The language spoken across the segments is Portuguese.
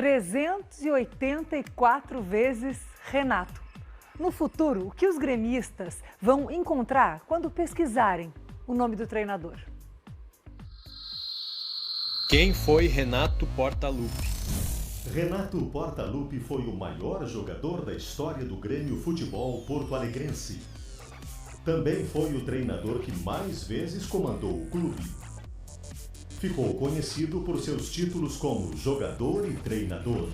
384 vezes Renato. No futuro, o que os gremistas vão encontrar quando pesquisarem o nome do treinador? Quem foi Renato Portaluppi? Renato Portaluppi foi o maior jogador da história do Grêmio Futebol porto-alegrense. Também foi o treinador que mais vezes comandou o clube. Ficou conhecido por seus títulos como jogador e treinador.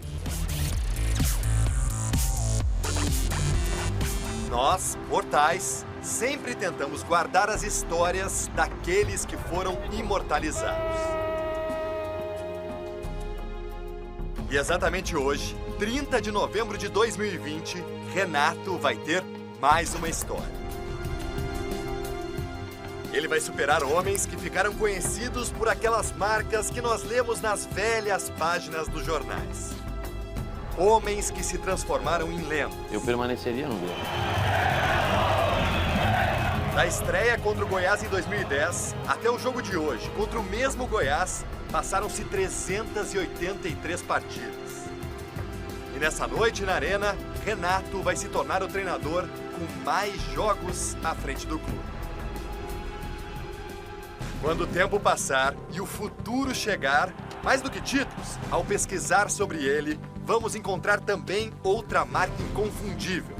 Nós, mortais, sempre tentamos guardar as histórias daqueles que foram imortalizados. E exatamente hoje, 30 de novembro de 2020, Renato vai ter mais uma história. Ele vai superar homens que ficaram conhecidos por aquelas marcas que nós lemos nas velhas páginas dos jornais. Homens que se transformaram em lenda. Eu permaneceria no Grêmio. Da estreia contra o Goiás em 2010 até o jogo de hoje, contra o mesmo Goiás, passaram-se 383 partidas. E nessa noite na Arena, Renato vai se tornar o treinador com mais jogos à frente do clube. Quando o tempo passar e o futuro chegar, mais do que títulos, ao pesquisar sobre ele, vamos encontrar também outra marca inconfundível: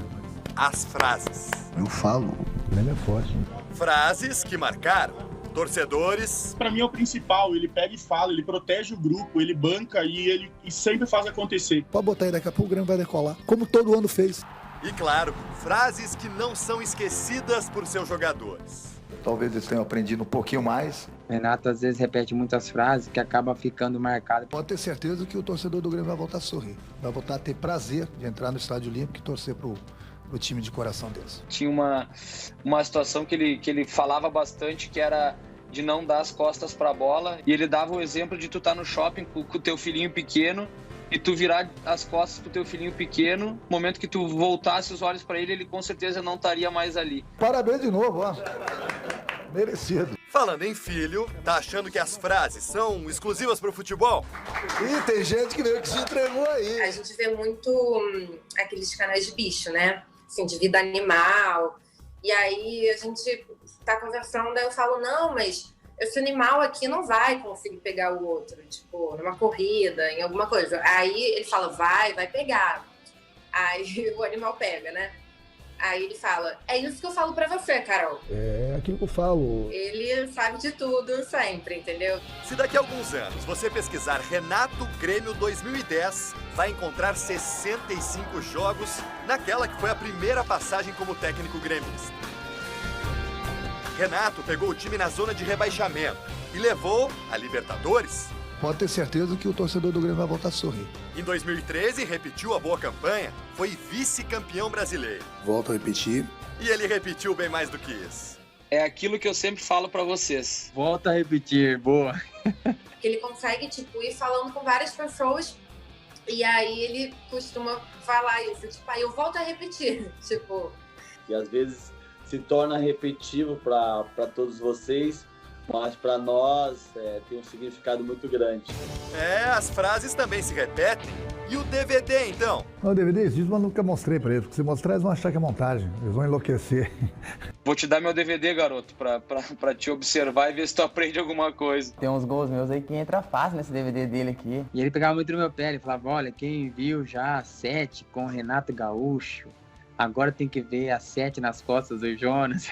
as frases. Eu falo, o Grêmio é forte. Frases que marcaram torcedores. Pra mim é o principal, ele pega e fala, ele protege o grupo, ele banca e sempre faz acontecer. Pode botar aí, daqui a pouco o Grêmio vai decolar, como todo ano fez. E claro, frases que não são esquecidas por seus jogadores. Talvez eles tenham aprendido um pouquinho mais. Renato às vezes repete muitas frases que acaba ficando marcado. Pode ter certeza que o torcedor do Grêmio vai voltar a sorrir. Vai voltar a ter prazer de entrar no Estádio Olímpico e torcer pro time de coração deles. Tinha uma situação que ele falava bastante, que era de não dar as costas para a bola. E ele dava o exemplo de tu estar no shopping com o teu filhinho pequeno e tu virar as costas pro teu filhinho pequeno. No momento que tu voltasse os olhos para ele, ele com certeza não estaria mais ali. Parabéns de novo, ó. Merecido. Falando em filho, tá achando que as frases são exclusivas pro futebol? Ih, tem gente que meio que se entregou aí. A gente vê muito aqueles canais de bicho, né? Assim, de vida animal. E aí a gente tá conversando, aí eu falo, não, mas esse animal aqui não vai conseguir pegar o outro, tipo, numa corrida, em alguma coisa. Aí ele fala, vai pegar. Aí o animal pega, né? Aí ele fala, é isso que eu falo pra você, Carol. É aquilo que eu falo. Ele sabe de tudo sempre, entendeu? Se daqui a alguns anos você pesquisar Renato Grêmio 2010, vai encontrar 65 jogos naquela que foi a primeira passagem como técnico gremista. Renato pegou o time na zona de rebaixamento e levou a Libertadores. Pode ter certeza que o torcedor do Grêmio vai voltar a sorrir. Em 2013, repetiu a boa campanha, foi vice-campeão brasileiro. Volto a repetir. E ele repetiu bem mais do que isso. É aquilo que eu sempre falo pra vocês. Volta a repetir, boa. Que ele consegue, tipo, ir falando com várias pessoas e aí ele costuma falar isso, tipo, aí eu volto a repetir, tipo... E às vezes se torna repetitivo para todos vocês, mas para nós tem um significado muito grande. As frases também se repetem. E o DVD, então? O DVD existe, mas nunca mostrei pra eles, porque se mostrar eles vão achar que é montagem, eles vão enlouquecer. Vou te dar meu DVD, garoto, pra te observar e ver se tu aprende alguma coisa. Tem uns gols meus aí que entra fácil nesse DVD dele aqui. E ele pegava muito no meu pé, ele falava, olha, quem viu já a 7 com o Renato Gaúcho, agora tem que ver a 7 nas costas do Jonas.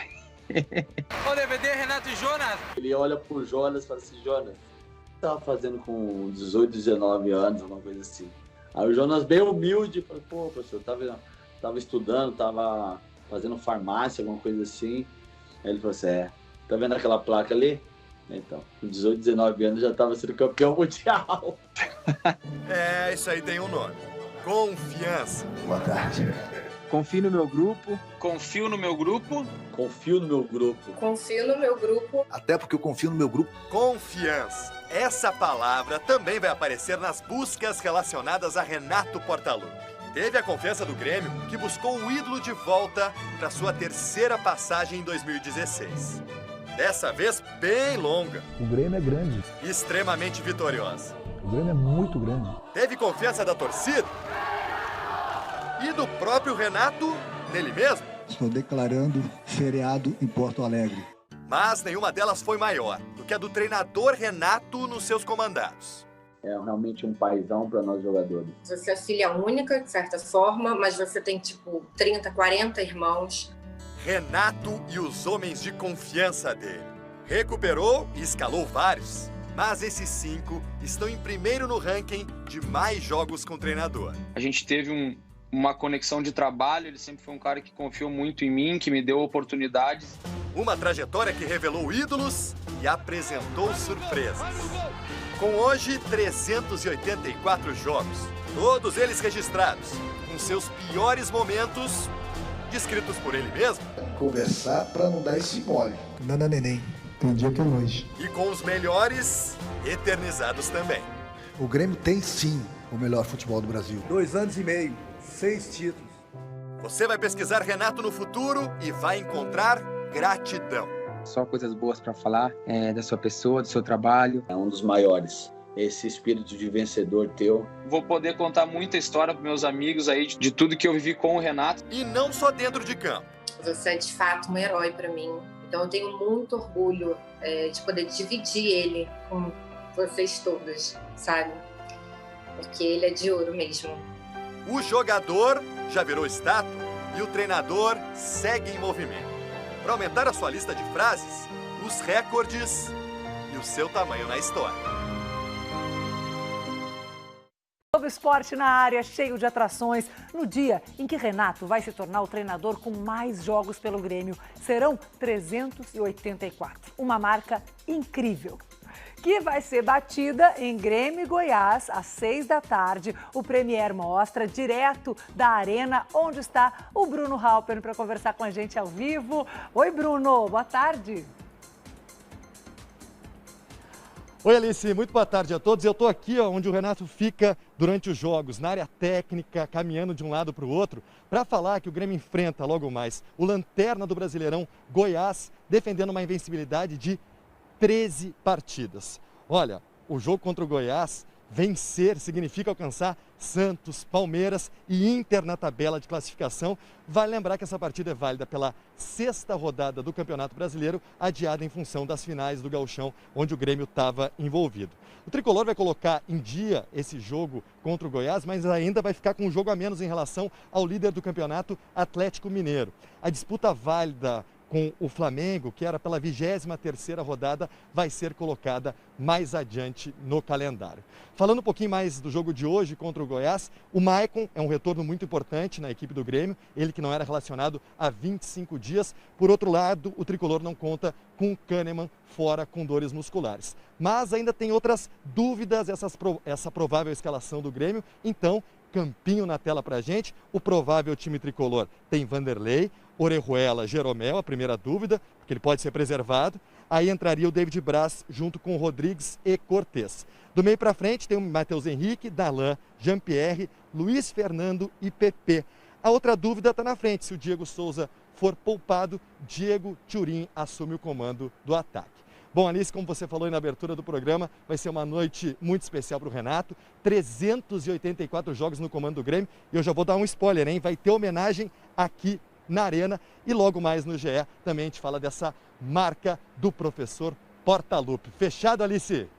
O DVD, Renato e Jonas. Ele olha pro Jonas e fala assim, Jonas, o que tava fazendo com 18, 19 anos, alguma coisa assim? Aí o Jonas, bem humilde, falou, pô, professor, tava estudando, tava fazendo farmácia, alguma coisa assim. Aí ele falou assim, tá vendo aquela placa ali? Então, com 18, 19 anos já tava sendo campeão mundial. Isso aí tem um nome. Confiança. Boa tarde. Confio no meu grupo. Confio no meu grupo. Confio no meu grupo. Confio no meu grupo. Até porque eu confio no meu grupo. Confiança. Essa palavra também vai aparecer nas buscas relacionadas a Renato Portaluppi. Teve a confiança do Grêmio, que buscou o ídolo de volta para sua terceira passagem em 2016. Dessa vez, bem longa. O Grêmio é grande. Extremamente vitoriosa. O Grêmio é muito grande. Teve confiança da torcida e do próprio Renato nele mesmo. Estou declarando feriado em Porto Alegre. Mas nenhuma delas foi maior do que a do treinador Renato nos seus comandados. É realmente um paizão para nós jogadores. Você é filha única, de certa forma, mas você tem, 30, 40 irmãos. Renato e os homens de confiança dele. Recuperou e escalou vários, mas esses 5 estão em primeiro no ranking de mais jogos com treinador. A gente teve uma conexão de trabalho, ele sempre foi um cara que confiou muito em mim, que me deu oportunidades. Uma trajetória que revelou ídolos e apresentou surpresas. Com hoje 384 jogos, todos eles registrados, com seus piores momentos descritos por ele mesmo. Conversar para não dar esse mole. Nana neném, tem um dia que é hoje. E com os melhores eternizados também. O Grêmio tem sim o melhor futebol do Brasil. 2 anos e meio, 6 títulos. Você vai pesquisar Renato no futuro e vai encontrar gratidão. Só coisas boas para falar da sua pessoa, do seu trabalho. É um dos maiores. Esse espírito de vencedor teu. Vou poder contar muita história para meus amigos aí de tudo que eu vivi com o Renato. E não só dentro de campo. Você é de fato um herói para mim. Então eu tenho muito orgulho de poder dividir ele com vocês todos, sabe? Porque ele é de ouro mesmo. O jogador já virou estátua e o treinador segue em movimento. Para aumentar a sua lista de frases, os recordes e o seu tamanho na história. Novo esporte na área, cheio de atrações. No dia em que Renato vai se tornar o treinador com mais jogos pelo Grêmio, serão 384. Uma marca incrível, que vai ser batida em Grêmio e Goiás, às 6 da tarde. O Premier mostra direto da arena, onde está o Bruno Halpern para conversar com a gente ao vivo. Oi, Bruno, boa tarde. Oi, Alice, muito boa tarde a todos. Eu estou aqui onde o Renato fica durante os jogos, na área técnica, caminhando de um lado para o outro, para falar que o Grêmio enfrenta logo mais o lanterna do Brasileirão, Goiás, defendendo uma invencibilidade de 13 partidas. Olha, o jogo contra o Goiás, vencer significa alcançar Santos, Palmeiras e Inter na tabela de classificação. Vale lembrar que essa partida é válida pela 6ª rodada do Campeonato Brasileiro, adiada em função das finais do Gauchão, onde o Grêmio estava envolvido. O Tricolor vai colocar em dia esse jogo contra o Goiás, mas ainda vai ficar com um jogo a menos em relação ao líder do campeonato, Atlético Mineiro. A disputa válida com o Flamengo, que era pela 23ª rodada, vai ser colocada mais adiante no calendário. Falando um pouquinho mais do jogo de hoje contra o Goiás, o Maicon é um retorno muito importante na equipe do Grêmio, ele que não era relacionado há 25 dias. Por outro lado, o Tricolor não conta com o Kahneman fora com dores musculares. Mas ainda tem outras dúvidas, essa provável escalação do Grêmio, então campinho na tela pra gente. O provável time tricolor tem Vanderlei, Orejuela, Jeromel, a primeira dúvida, porque ele pode ser preservado. Aí entraria o David Braz junto com Rodrigues e Cortez. Do meio para frente tem o Matheus Henrique, Darlan, Jean-Pierre, Luiz Fernando e Pepe. A outra dúvida está na frente, se o Diego Souza for poupado, Diego Turim assume o comando do ataque. Bom, Alice, como você falou aí na abertura do programa, vai ser uma noite muito especial para o Renato. 384 jogos no comando do Grêmio. E eu já vou dar um spoiler, hein? Vai ter homenagem aqui na Arena. E logo mais no GE também a gente fala dessa marca do professor Portaluppi. Fechado, Alice?